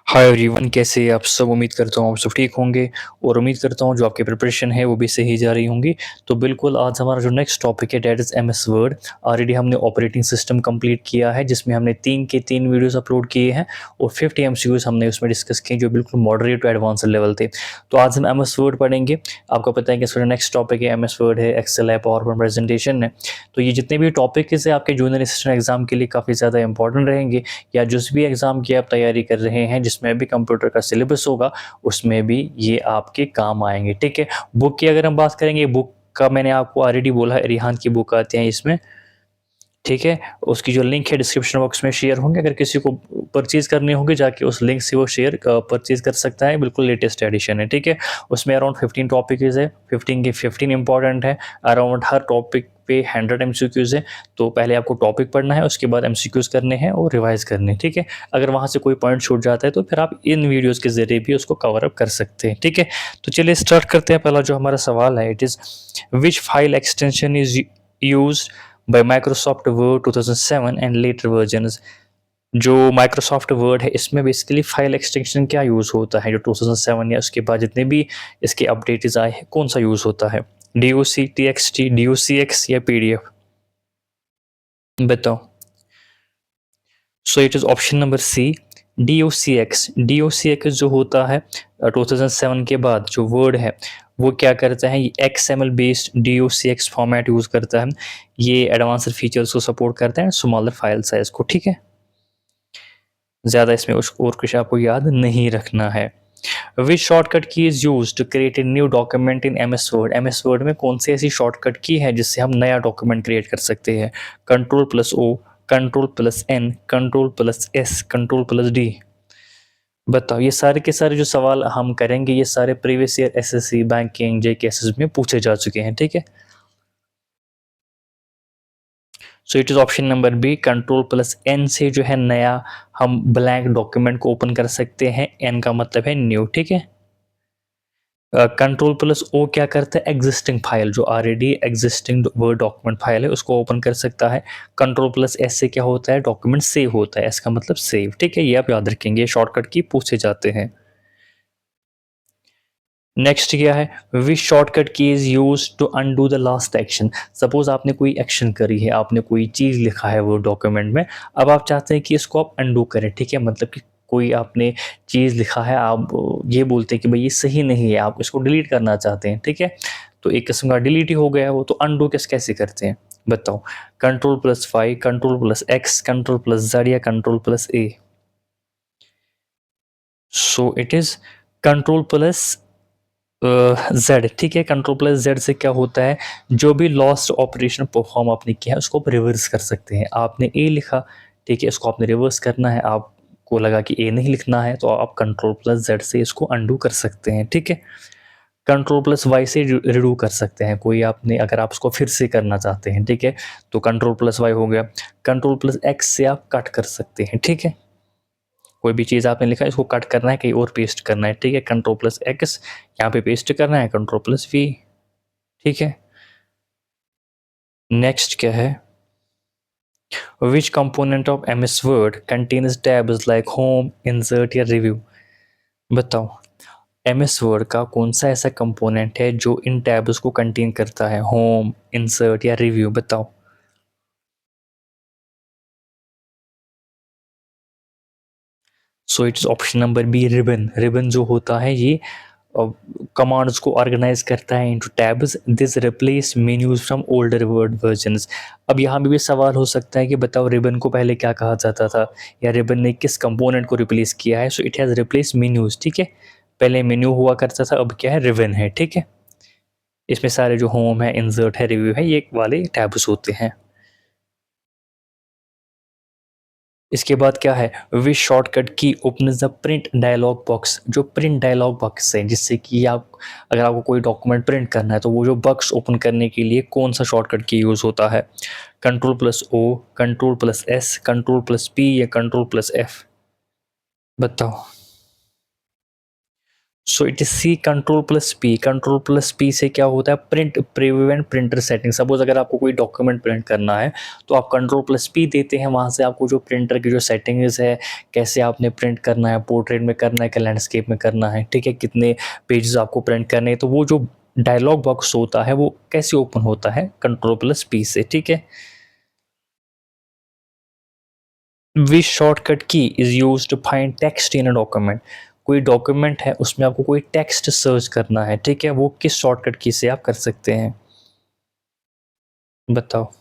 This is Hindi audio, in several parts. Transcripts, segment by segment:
हाय एवरीवन, कैसे आप सब। उम्मीद करता हूँ आप सब ठीक होंगे और उम्मीद करता हूँ जो आपकी प्रिपरेशन है वो भी सही जा रही होंगी। तो बिल्कुल आज हमारा जो नेक्स्ट टॉपिक है that is MS word. Already हमने ऑपरेटिंग सिस्टम कंप्लीट किया है जिसमें हमने 3 वीडियोस अपलोड किए हैं और 50 एमसीक्यूज हमने उसमें डिस्कस किए जो बिल्कुल मॉडरेट टू एडवांस लेवल थे। तो आज हम एमएस वर्ड पढ़ेंगे। आपको पता है कि इसका नेक्स्ट टॉपिक है एमएस वर्ड है, एक्सेल है, पावर पॉइंट प्रेजेंटेशन है। तो ये जितने भी टॉपिक है आपके जूनियर असिस्टेंट एग्जाम के लिए काफ़ी ज़्यादा इंपॉर्टेंट रहेंगे, या जिस भी एग्ज़ाम की आप तैयारी कर रहे हैं जिसमें भी कंप्यूटर का सिलेबस होगा उसमें भी ये आपके काम आएंगे। ठीक है, बुक की अगर हम बात करेंगे, बुक का मैंने आपको ऑलरेडी बोला है, रिहान की बुक आती है इसमें। ठीक है, उसकी जो लिंक है डिस्क्रिप्शन बॉक्स में शेयर होंगे, अगर किसी को परचेज करनी होगी जाके उस लिंक से वो शेयर परचेज कर सकता है। बिल्कुल लेटेस्ट एडिशन है। ठीक है, उसमें अराउंड 15 टॉपिक्स है, 15 के 15 इंपॉर्टेंट है। अराउंड हर टॉपिक पे 100 एमसीक्यूज है। तो पहले आपको टॉपिक पढ़ना है, उसके बाद एमसीक्यूज करने हैं और रिवाइज करने हैं। ठीक है, अगर वहाँ से कोई पॉइंट छूट जाता है तो फिर आप इन वीडियोज़ के ज़रिए भी उसको कवर अप कर सकते हैं। ठीक है, तो चलिए स्टार्ट करते हैं। पहला जो हमारा सवाल है, it is which file extension is use by Microsoft Word 2007 and later versions. जो माइक्रोसॉफ्ट वर्ड है इसमें बेसिकली फाइल एक्सटेंशन क्या यूज़ होता है जो 2007 या उसके बाद जितने भी इसके अपडेट्स आए हैं कौन सा यूज़ होता है? DOC, TXT, DOCX या PDF? बताओ। So it is option number C, DOCX। DOCX जो होता है 2007 के बाद जो वर्ड है वो क्या करता है, ये XML based DOCX format use करता है। ये एडवांस्ड फीचर्स को सपोर्ट करता है, स्मॉलर फाइल साइज को। ठीक है, ज़्यादा इसमें उसको और कुछ आपको याद नहीं रखना है। Which shortcut key is use to create a new document in MS Word. MS Word में कौन सी ऐसी शॉर्टकट की है जिससे हम नया डॉक्यूमेंट क्रिएट कर सकते हैं? Ctrl+O, Ctrl+N, Ctrl+S, Ctrl+D। बताओ। ये सारे के सारे जो सवाल हम करेंगे ये सारे previous year SSC, banking, JKSS में पूछे जा चुके हैं। ठीक है, so it is option number B, Ctrl+N से जो है नया हम ब्लैंक डॉक्यूमेंट को ओपन कर सकते हैं। एन का मतलब है न्यू। ठीक है, Ctrl+O क्या करता है, एग्जिस्टिंग फाइल जो already existing word document file है उसको ओपन कर सकता है। Ctrl+S से क्या होता है, डॉक्यूमेंट सेव होता है, इसका मतलब सेव। ठीक है, ये आप याद रखेंगे, शॉर्टकट की पूछे जाते हैं। नेक्स्ट क्या है, which shortcut key is use to undo the last action. Suppose आपने कोई एक्शन करी है, आपने कोई चीज़ लिखा है वो डॉक्यूमेंट में, अब आप चाहते हैं कि इसको आप अनडू करें। ठीक है, मतलब कि कोई आपने चीज़ लिखा है, आप ये बोलते हैं कि भाई ये सही नहीं है, आप इसको डिलीट करना चाहते हैं। ठीक है, तो एक किस्म का डिलीट ही हो गया वो, तो अनडू कैसे करते हैं बताओ? Ctrl+5, Ctrl+X, Ctrl+Z या Ctrl+A? So it is Ctrl+Z। ठीक है, Ctrl+Z से क्या होता है, जो भी लॉस्ट ऑपरेशन परफॉर्म आपने किया है उसको आप रिवर्स कर सकते हैं। आपने ए लिखा, ठीक है, इसको आपने रिवर्स करना है, आपको लगा कि ए नहीं लिखना है तो आप Ctrl+Z से इसको अंडू कर सकते हैं। ठीक है, Ctrl+Y से रिडू कर सकते हैं, कोई आपने अगर आप उसको फिर से करना चाहते हैं। ठीक है, तो Ctrl+Y हो गया। Ctrl+X से आप कट कर सकते हैं। ठीक है, कोई भी चीज़ आपने लिखा है इसको कट करना है, कहीं और पेस्ट करना है। ठीक है, Ctrl+X यहाँ पे पेस्ट करना है, Ctrl+V। ठीक है, नेक्स्ट क्या है, विच component of MS word contains tabs like home, insert या रिव्यू? बताओ, एमएस वर्ड का कौन सा ऐसा कंपोनेंट है जो इन टैब्स को कंटेन करता है, होम, इंसर्ट या रिव्यू? बताओ। So it's option number B, ribbon. Ribbon जो होता है ये कमांड्स को ऑर्गेनाइज करता है into tabs. This replace menus from older Word versions. अब यहाँ भी सवाल हो सकता है कि बताओ रिबन को पहले क्या कहा जाता था, या रिबन ने किस कंपोनेंट को रिप्लेस किया है? So it has replace menus. ठीक है, पहले मेन्यू हुआ करता था, अब क्या है, रिबन है। ठीक है, इसमें सारे जो होम है, इंसर्ट है, रिव्यू है, ये वाले टैब्स होते हैं। इसके बाद क्या है, विच शॉर्टकट की open the print dialogue box. जो प्रिंट डायलॉग बॉक्स है जिससे कि आप अगर आपको कोई डॉक्यूमेंट प्रिंट करना है तो वो जो बॉक्स ओपन करने के लिए कौन सा शॉर्टकट की यूज़ होता है? Ctrl+O, Ctrl+S, Ctrl+P या Ctrl+F? बताओ। So it is C control plus P. Control plus P से क्या होता है, print prevent printer setting. Suppose अगर आपको कोई डॉक्यूमेंट प्रिंट करना है तो आप कंट्रोल प्लस पी देते हैं, वहाँ से आपको जो प्रिंटर की जो सेटिंग्स है, कैसे आपने प्रिंट करना है, पोर्ट्रेट में करना है कि लैंडस्केप में करना है, ठीक है, कितने पेजेस आपको प्रिंट करने हैं, तो वो जो डायलॉग बॉक्स होता है वो कैसे ओपन होता है, कंट्रोल प्लस पी से, ठीक है। Which shortcut key is use to find text in a document. कोई डॉक्यूमेंट है उसमें आपको कोई टेक्स्ट सर्च करना है, ठीक है, वो किस शॉर्टकट की से आप कर सकते हैं, बताओ।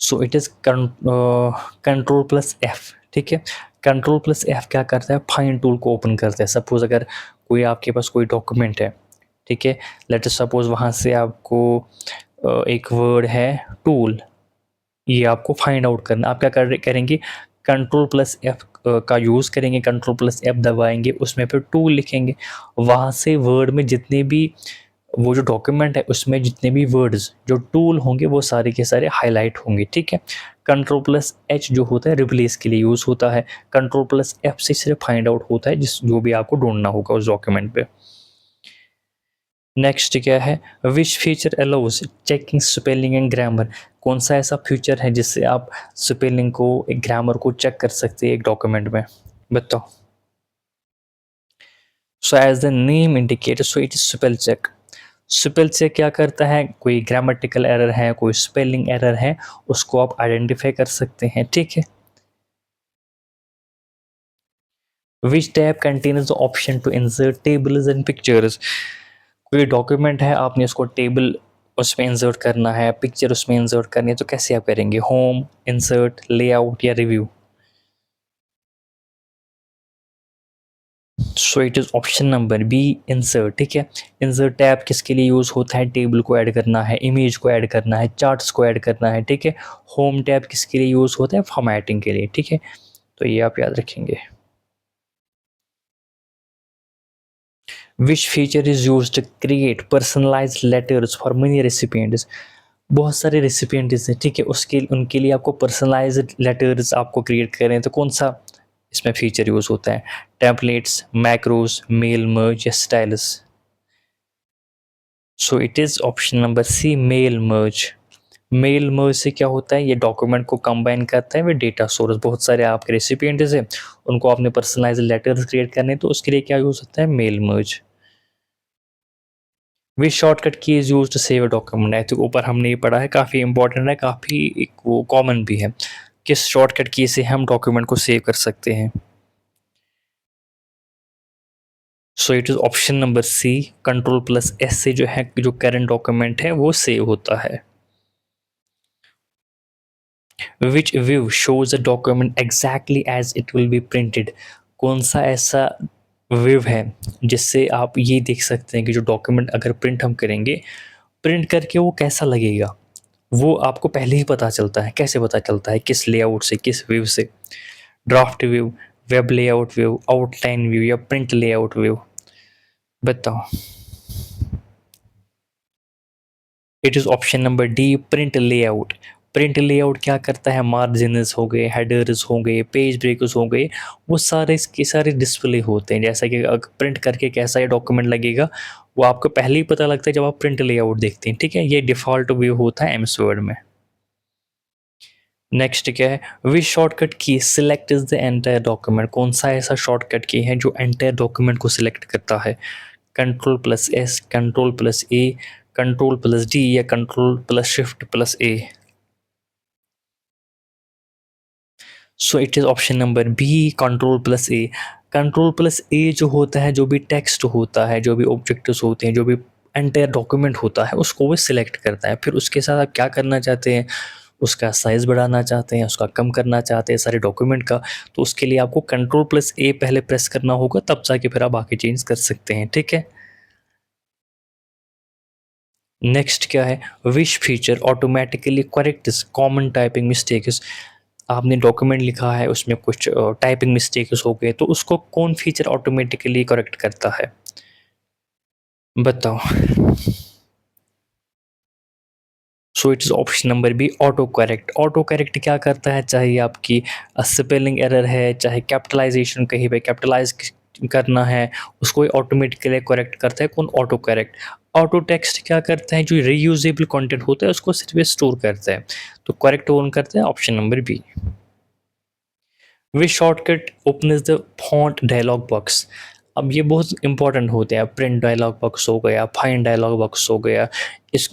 So it is control plus F, ठीक है। कंट्रोल प्लस एफ क्या करता है, फाइंड टूल को ओपन करता है। सपोज अगर कोई आपके पास कोई डॉक्यूमेंट है, ठीक है, लेट अस सपोज वहाँ से आपको एक वर्ड है टूल, ये आपको फाइंड आउट करना। आप क्या करेंगे, कंट्रोल प्लस एफ का यूज़ करेंगे, कंट्रोल प्लस एफ दबाएंगे, उसमें फिर टूल लिखेंगे, वहाँ से वर्ड में जितने भी वो जो डॉक्यूमेंट है उसमें जितने भी वर्ड्स जो टूल होंगे वो सारे के सारे हाईलाइट होंगे, ठीक है। कंट्रोल प्लस एच जो होता है रिप्लेस के लिए यूज़ होता है, कंट्रोल प्लस एफ से सिर्फ फाइंड आउट होता है जिस जो भी आपको ढूंढना होगा उस डॉक्यूमेंट पे। नेक्स्ट क्या है, which feature allows checking spelling and grammar. कौन सा ऐसा फीचर है जिससे आप स्पेलिंग को, एक ग्रामर को चेक कर सकते हैं एक डॉक्यूमेंट में, बताओ। So as the name indicator, so it is spell check. Spell check क्या करता है, कोई ग्रामेटिकल एरर है, कोई स्पेलिंग एरर है, उसको आप आइडेंटिफाई कर सकते हैं, ठीक है। Which tab contains the option to insert tables and pictures. कोई डॉक्यूमेंट है, आपने उसको टेबल उसमें इंसर्ट करना है, पिक्चर उसमें इंसर्ट करनी है, तो कैसे आप करेंगे, होम, इंसर्ट, लेआउट या review. So it is option number B, insert, ठीक है। इंसर्ट टैब किसके लिए यूज़ होता है, टेबल को ऐड करना है, इमेज को ऐड करना है, चार्ट्स को ऐड करना है, ठीक है। होम टैब किसके लिए यूज़ होता है, फॉर्मेटिंग के लिए, ठीक है। तो ये आप याद रखेंगे। Which feature is use to create personalise letters for money recipients. बहुत सारे रेसिपिएंट्स हैं, ठीक है, उसके उनके लिए आपको पर्सनलाइज लेटर्स आपको क्रिएट करें, तो कौन सा इसमें फीचर यूज़ होता है, टेम्पलेट्स, मैक्रोज, मेल मर्ज या styles. So it is option number C, mail merge. Mail merge से क्या होता है, ये डॉक्यूमेंट को कंबाइन करता है विद डेटा सोर्स। बहुत सारे आपके रेसिपिएंट्स हैं, उनको आपने पर्सनलाइज लेटर्स क्रिएट करने, तो उसके लिए क्या यूज़ होता है, mail merge. Which shortcut key is use to save a document है, तो ऊपर हमने ये पढ़ा है, काफ़ी इंपॉर्टेंट है, काफ़ी एक वो कॉमन भी है। किस शॉर्टकट की से हम डॉक्यूमेंट को सेव कर सकते हैं। So it is option number C, control plus S से जो है जो करंट डॉक्यूमेंट है वो सेव होता है। Which view shows a document exactly as it will be printed. कौन सा ऐसा व्यू है जिससे आप ये देख सकते हैं कि जो डॉक्यूमेंट अगर प्रिंट हम करेंगे, प्रिंट करके वो कैसा लगेगा, वो आपको पहले ही पता चलता है। कैसे पता चलता है, किस लेआउट से, किस व्यू से, draft view, web layout view, outline view या प्रिंट लेआउट व्यू, बताओ। It is option number D, print layout. Print layout क्या करता है, मार्जिनस हो गए, हेडर्स हो गए, पेज ब्रेकर्स हो गए, वो सारे के सारे डिस्प्ले होते हैं। जैसा कि प्रिंट करके कैसा ये डॉक्यूमेंट लगेगा वो आपको पहले ही पता लगता है जब आप प्रिंट लेआउट देखते हैं, ठीक है। ये डिफ़ॉल्ट व्यू होता है एमएस वर्ड में। नेक्स्ट क्या है, विच शॉर्टकट की select is the entire document. कौन सा ऐसा शॉर्टकट की है जो एंटायर डॉक्यूमेंट को सिलेक्ट करता है, control plus S, control plus A, control plus D या control plus shift plus A. So it is option number B, control plus A. Control plus A जो होता है, जो भी टेक्स्ट होता है, जो भी ऑब्जेक्ट्स होते हैं, जो भी एंटायर डॉक्यूमेंट होता है, उसको वो सिलेक्ट करता है। फिर उसके साथ आप क्या करना चाहते हैं, उसका साइज़ बढ़ाना चाहते हैं, उसका कम करना चाहते हैं सारे डॉक्यूमेंट का, तो उसके लिए आपको कंट्रोल प्लस ए पहले प्रेस करना होगा, तब जाके फिर आप आगे चेंज कर सकते हैं, ठीक है। नेक्स्ट क्या है, which feature automatically corrects common typing mistakes. आपने डॉक्यूमेंट लिखा है, उसमें कुछ टाइपिंग मिस्टेक्स हो गए, तो उसको कौन फीचर ऑटोमेटिकली करेक्ट करता है, बताओ। So it is option number B autocorrect. Autocorrect क्या करता है, चाहे आपकी स्पेलिंग एरर है, चाहे कैपिटलाइजेशन कहीं पे कैपिटलाइज करना है, उसको ऑटोमेटिकली करेक्ट करता है कौन, ऑटो करेक्ट। ऑटो टेक्स्ट क्या करता है, जो रीयूजेबल कंटेंट होता है उसको सिर्फ स्टोर करता है। तो करेक्ट कौन करता है, option number B. Which shortcut open the font dialog box. अब ये बहुत इंपॉर्टेंट होते हैं, प्रिंट डायलॉग बॉक्स हो गया, फाइंड डायलॉग बॉक्स हो गया,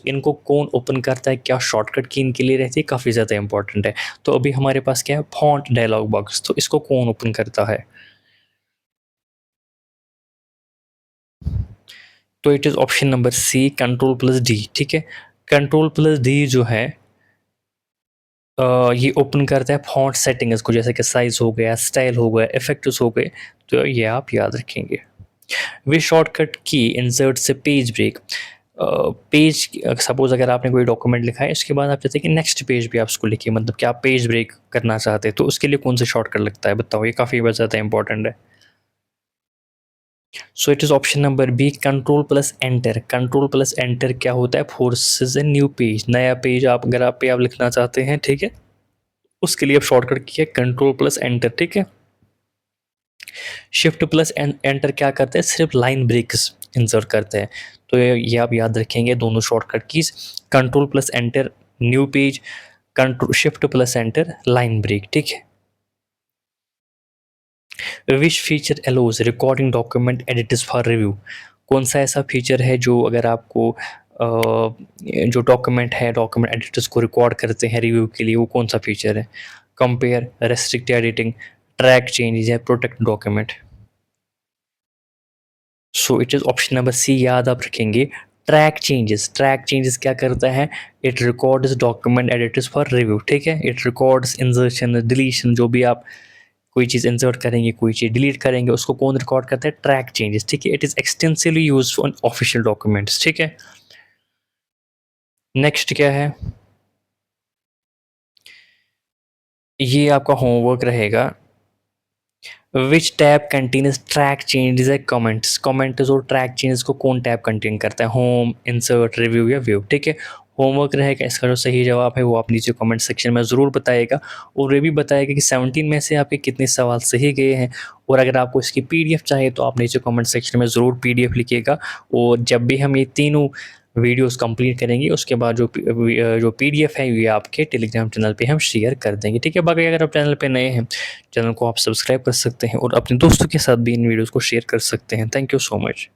इनको कौन ओपन करता है, क्या शॉर्टकट की इनके लिए रहती है, काफ़ी ज़्यादा इंपॉर्टेंट है। तो अभी हमारे पास क्या है, फॉन्ट डायलॉग बॉक्स, तो इसको कौन ओपन करता है, तो it is option number C control plus D. ठीक है, कंट्रोल प्लस डी जो है ये ओपन करता है फॉन्ट सेटिंग्स को, जैसे कि साइज़ हो गया, स्टाइल हो गया, इफेक्ट्स हो गए, तो ये आप याद रखेंगे। वे शॉर्टकट की इंसर्ट से पेज ब्रेक। पेज सपोज अगर आपने कोई डॉक्यूमेंट लिखा है, इसके बाद आप चाहते हैं कि नेक्स्ट पेज भी आप उसको लिखिए, मतलब कि आप पेज ब्रेक करना चाहते हैं, तो उसके लिए कौन सा शॉर्टकट लगता है, बताओ, ये काफ़ी ज़्यादा इंपॉर्टेंट है। So it is option number B control plus enter. Control plus enter क्या होता है, फोर्सेस ए न्यू पेज, नया पेज आप अगर आप पे आप लिखना चाहते हैं, ठीक है, उसके लिए आप शॉर्टकट किया कंट्रोल प्लस एंटर। ठीक है, शिफ्ट प्लस एंटर क्या करते हैं, सिर्फ लाइन ब्रेक्स इंसर्ट करते हैं। तो ये आप याद रखेंगे दोनों shortcut keys, control plus enter new page, control shift plus enter line break. ठीक है, which feature allows recording document edits for review. कौन सा ऐसा फीचर है जो अगर आपको जो डॉक्यूमेंट है, डॉक्यूमेंट एडिटर्स को रिकॉर्ड करते हैं रिव्यू के लिए, वो कौन सा फीचर है, compare, restrict editing, track changes या protect document. So it is option number C, याद आप रखेंगे ट्रैक चेंजेस। ट्रैक चेंजेस क्या करता है, it records document editors for review. ठीक है, इट रिकॉर्ड्स इंसर्शन डिलीशन, जो भी आप कोई चीज़ इंसर्ट करेंगे, कोई चीज़ डिलीट करेंगे, उसको कौन रिकॉर्ड करता है, ट्रैक चेंजेस। ठीक है, it is extensively use on official documents. ठीक है, नेक्स्ट क्या है, ये आपका होमवर्क रहेगा। विच टैब कंटेन्स ट्रैक चेंजेस है कमेंट्स। कमेंट्स और ट्रैक चेंजेस को कौन टैब कंटेन करता है, होम, इंसर्ट, रिव्यू या व्यू। ठीक है, होमवर्क रहेगा, इसका जो सही जवाब है वो आप नीचे कमेंट सेक्शन में ज़रूर बताइएगा, और ये भी बताइएगा कि 17 में से आपके कितने सवाल सही गए हैं। और अगर आपको इसकी पीडीएफ चाहिए तो आप नीचे कमेंट सेक्शन में ज़रूर पीडीएफ लिखिएगा, और जब भी हम ये तीनों वीडियोस कंप्लीट करेंगे उसके बाद जो पीडीएफ है ये आपके टेलीग्राम चैनल पे हम शेयर कर देंगे। ठीक है, बाकी अगर आप चैनल पे नए हैं, चैनल को आप सब्सक्राइब कर सकते हैं और अपने दोस्तों के साथ भी इन वीडियोस को शेयर कर सकते हैं। Thank you so much.